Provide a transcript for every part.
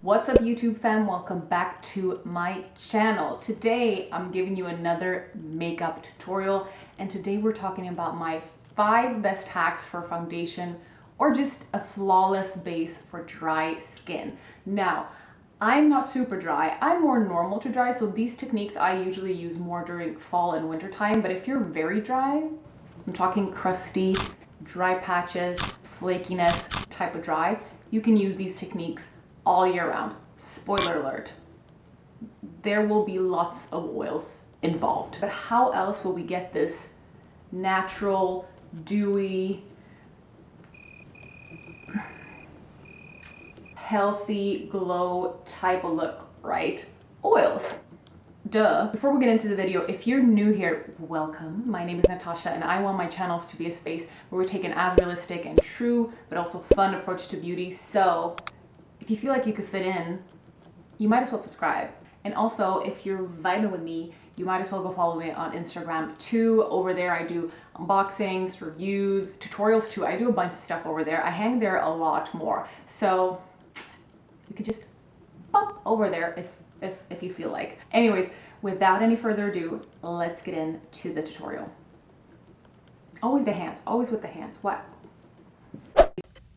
What's up YouTube fam? Welcome back to my channel. Today I'm giving you another makeup tutorial, and today we're talking about my 5 best hacks for foundation or just a flawless base for dry skin. Now, I'm not super dry. I'm more normal to dry, so these techniques I usually use more during fall and winter time, but if you're very dry, I'm talking crusty, dry patches, flakiness type of dry, you can use these techniques all year round. Spoiler alert, there will be lots of oils involved. But how else will we get this natural, dewy, healthy glow type of look, right? Oils. Duh. Before we get into the video, if you're new here, welcome. My name is Natasha, and I want my channels to be a space where we take an as realistic and true, but also fun approach to beauty. So if you feel like you could fit in, you might as well subscribe. And also, if you're vibing with me, you might as well go follow me on Instagram too. Over there I do unboxings, reviews, tutorials too. I do a bunch of stuff over there. I hang there a lot more. So you could just pop over there if you feel like. Anyways, without any further ado, let's get into the tutorial. Always the hands, always with the hands. What?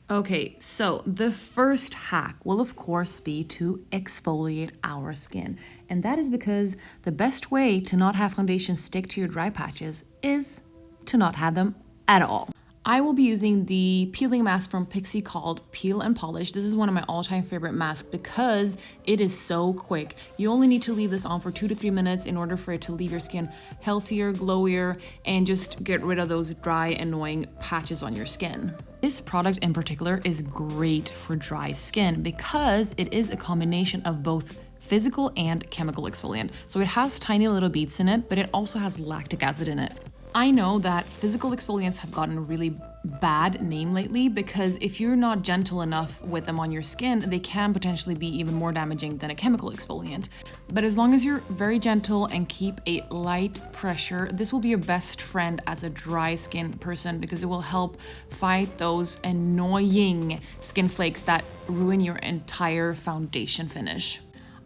Okay, so the first hack will of course be to exfoliate our skin. And that is because the best way to not have foundation stick to your dry patches is to not have them at all. I will be using the peeling mask from Pixi called Peel and Polish. This is one of my all-time favorite masks because it is so quick. You only need to leave this on for 2 to 3 minutes in order for it to leave your skin healthier, glowier, and just get rid of those dry, annoying patches on your skin. This product in particular is great for dry skin because it is a combination of both physical and chemical exfoliant. So it has tiny little beads in it, but it also has lactic acid in it. I know that physical exfoliants have gotten a really bad name lately because if you're not gentle enough with them on your skin, they can potentially be even more damaging than a chemical exfoliant. But as long as you're very gentle and keep a light pressure, this will be your best friend as a dry skin person because it will help fight those annoying skin flakes that ruin your entire foundation finish.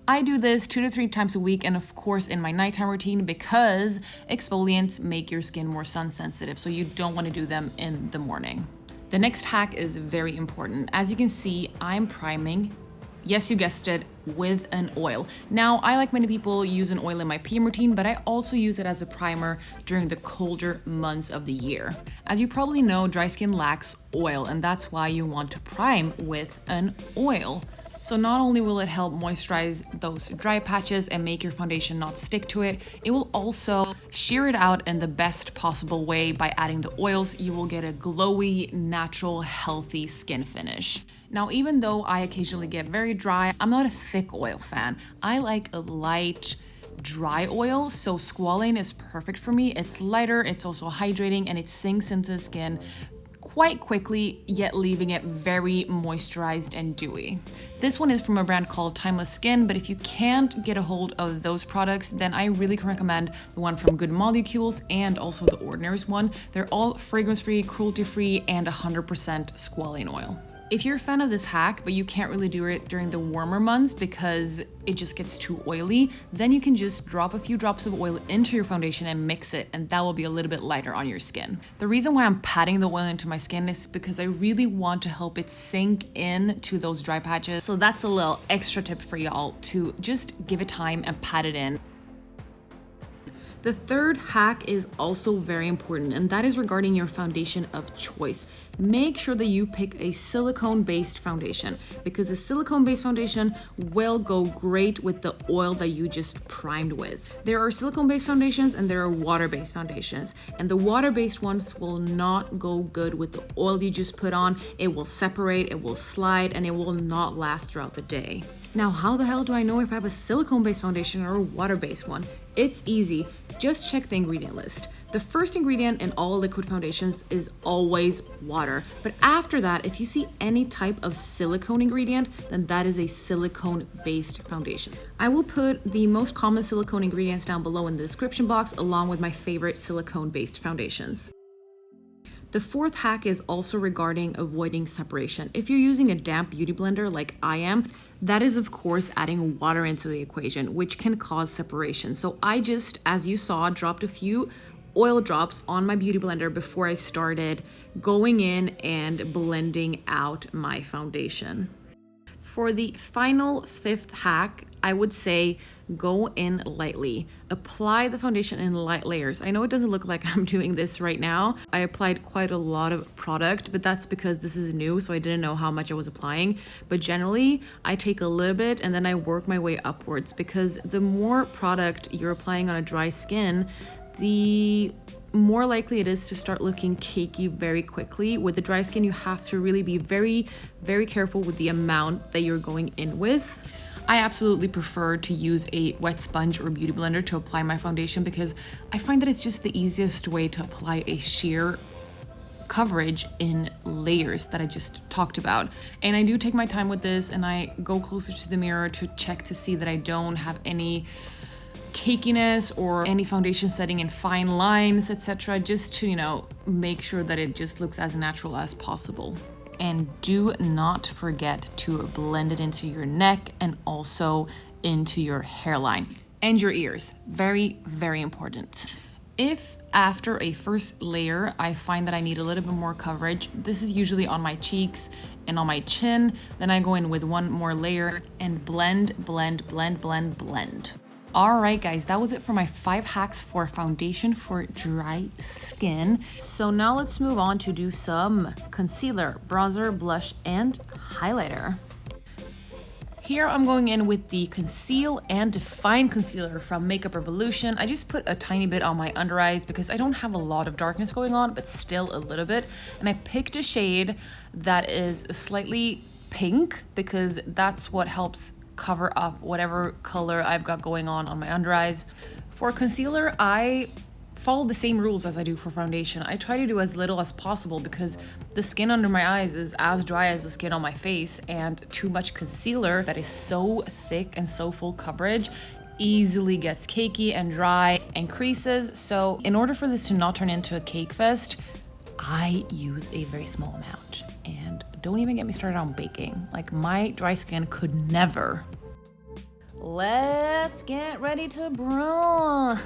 I do this 2 to 3 times a week, and of course in my nighttime routine because exfoliants make your skin more sun sensitive, so you don't want to do them in the morning. The next hack is very important. As you can see, I'm priming, yes, you guessed it, with an oil. Now, I, like many people, use an oil in my PM routine, but I also use it as a primer during the colder months of the year. As you probably know, dry skin lacks oil, and that's why you want to prime with an oil. So not only will it help moisturize those dry patches and make your foundation not stick to it, it will also shear it out in the best possible way. By adding the oils, you will get a glowy, natural, healthy skin finish. Now, even though I occasionally get very dry, I'm not a thick oil fan. I like a light, dry oil, so squalane is perfect for me. It's lighter, it's also hydrating, and it sinks into the skin quite quickly, yet leaving it very moisturized and dewy. This one is from a brand called Timeless Skin, but if you can't get a hold of those products, then I really can recommend the one from Good Molecules and also the Ordinary's one. They're all fragrance-free, cruelty-free, and 100% squalane oil. If you're a fan of this hack, but you can't really do it during the warmer months because it just gets too oily, then you can just drop a few drops of oil into your foundation and mix it, and that will be a little bit lighter on your skin. The reason why I'm patting the oil into my skin is because I really want to help it sink in to those dry patches. So that's a little extra tip for y'all to just give it time and pat it in. The third hack is also very important, and that is regarding your foundation of choice. Make sure that you pick a silicone-based foundation because a silicone-based foundation will go great with the oil that you just primed with. There are silicone-based foundations and there are water-based foundations, and the water-based ones will not go good with the oil you just put on. It will separate, it will slide, and it will not last throughout the day. Now, how the hell do I know if I have a silicone-based foundation or a water-based one? It's easy. Just check the ingredient list. The first ingredient in all liquid foundations is always water. But after that, if you see any type of silicone ingredient, then that is a silicone-based foundation. I will put the most common silicone ingredients down below in the description box, along with my favorite silicone-based foundations. The fourth hack is also regarding avoiding separation. If you're using a damp beauty blender like I am, That is, of course, adding water into the equation, which can cause separation. So I just, as you saw, dropped a few oil drops on my beauty blender before I started going in and blending out my foundation. For the final fifth hack, I would say go in lightly. Apply the foundation in light layers. I know it doesn't look like I'm doing this right now. I applied quite a lot of product, but that's because this is new, so I didn't know how much I was applying. But generally, I take a little bit and then I work my way upwards, because the more product you're applying on a dry skin, the more likely it is to start looking cakey very quickly. With the dry skin, you have to really be very, very careful with the amount that you're going in with. I absolutely prefer to use a wet sponge or beauty blender to apply my foundation, because I find that it's just the easiest way to apply a sheer coverage in layers that I just talked about. And I do take my time with this, and I go closer to the mirror to check to see that I don't have any cakiness or any foundation setting in fine lines, etc., just to, you know, make sure that it just looks as natural as possible. And do not forget to blend it into your neck and also into your hairline and your ears. Very, very important. If after a first layer I find that I need a little bit more coverage, this is usually on my cheeks and on my chin, then I go in with one more layer and blend. All right, guys, that was it for my 5 hacks for foundation for dry skin. So now let's move on to do some concealer, bronzer, blush, and highlighter. Here I'm going in with the Conceal and Define Concealer from Makeup Revolution. I just put a tiny bit on my under eyes because I don't have a lot of darkness going on, but still a little bit. And I picked a shade that is slightly pink because that's what helps cover up whatever color I've got going on my under eyes. For concealer, I follow the same rules as I do for foundation. I try to do as little as possible because the skin under my eyes is as dry as the skin on my face, and too much concealer that is so thick and so full coverage easily gets cakey and dry and creases. So in order for this to not turn into a cake fest, I use a very small amount. And don't even get me started on baking. Like, my dry skin could never. Let's get ready to bronze.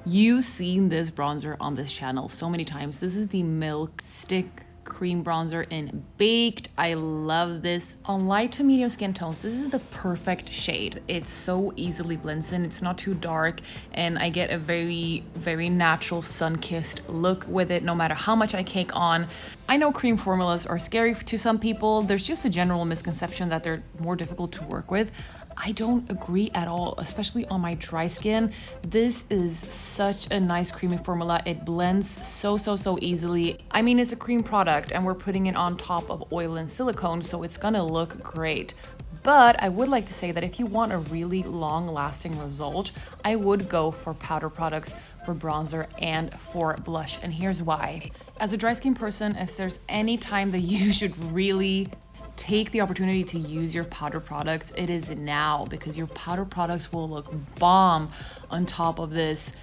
You've seen this bronzer on this channel so many times. This is the Milk Stick Cream Bronzer in Baked. I love this. On light to medium skin tones, this is the perfect shade. It so easily blends in. It's not too dark, and I get a very, very natural sun-kissed look with it no matter how much I cake on. I know cream formulas are scary to some people. There's just a general misconception that they're more difficult to work with. I don't agree at all, especially on my dry skin. This is such a nice creamy formula. It blends so easily. I mean, it's a cream product and we're putting it on top of oil and silicone, so it's gonna look great. But I would like to say that if you want a really long-lasting result, I would go for powder products for bronzer and for blush, and here's why. As a dry skin person, if there's any time that you should really take the opportunity to use your powder products, it is now, because your powder products will look bomb on top of this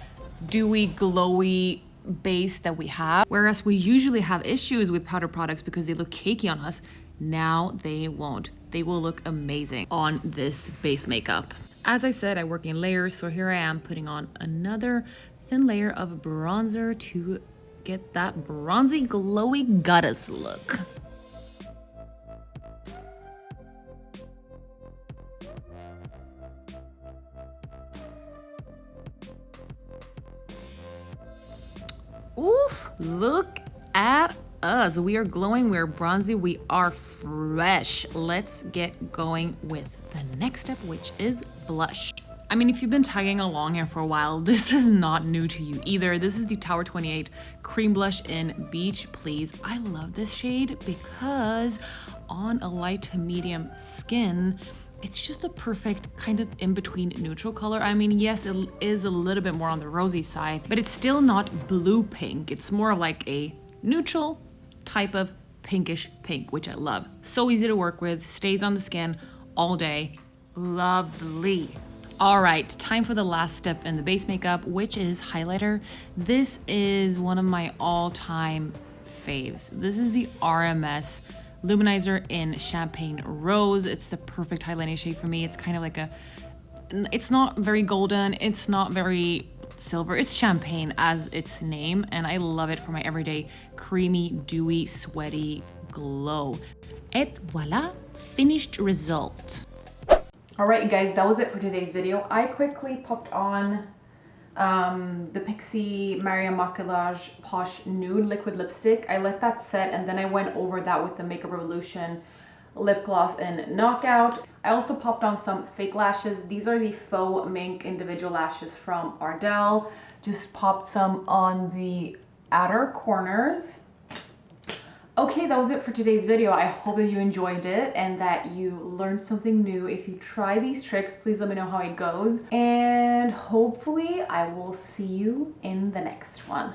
dewy, glowy base that we have. Whereas we usually have issues with powder products because they look cakey on us, now they won't. They will look amazing on this base makeup. As I said, I work in layers, so here I am putting on another thin layer of bronzer to get that bronzy, glowy goddess look. Oof, look at us. We are glowing, we are bronzy, we are fresh. Let's get going with the next step, which is blush. I mean, if you've been tagging along here for a while, this is not new to you either. This is the Tower 28 Cream Blush in Beach Please. I love this shade because on a light to medium skin, it's just the perfect kind of in-between neutral color. I mean, yes, it is a little bit more on the rosy side, but it's still not blue pink. It's more like a neutral type of pinkish pink, which I love. So easy to work with, stays on the skin all day. Lovely. All right, time for the last step in the base makeup, which is highlighter. This is one of my all-time faves. This is the RMS luminizer in Champagne Rose. It's the perfect highlighting shade for me. It's kind of like it's not very golden, it's not very silver, it's champagne as its name, and I love it for my everyday creamy, dewy, sweaty glow. Et voila, finished result. All right, you guys, that was it for today's video. I quickly popped on the Pixi Maria Maquillage Posh Nude Liquid Lipstick. I let that set and then I went over that with the Makeup Revolution lip gloss in Knockout. I also popped on some fake lashes. These are the faux mink individual lashes from Ardell. Just popped some on the outer corners. Okay, that was it for today's video. I hope that you enjoyed it and that you learned something new. If you try these tricks, please let me know how it goes. And hopefully I will see you in the next one.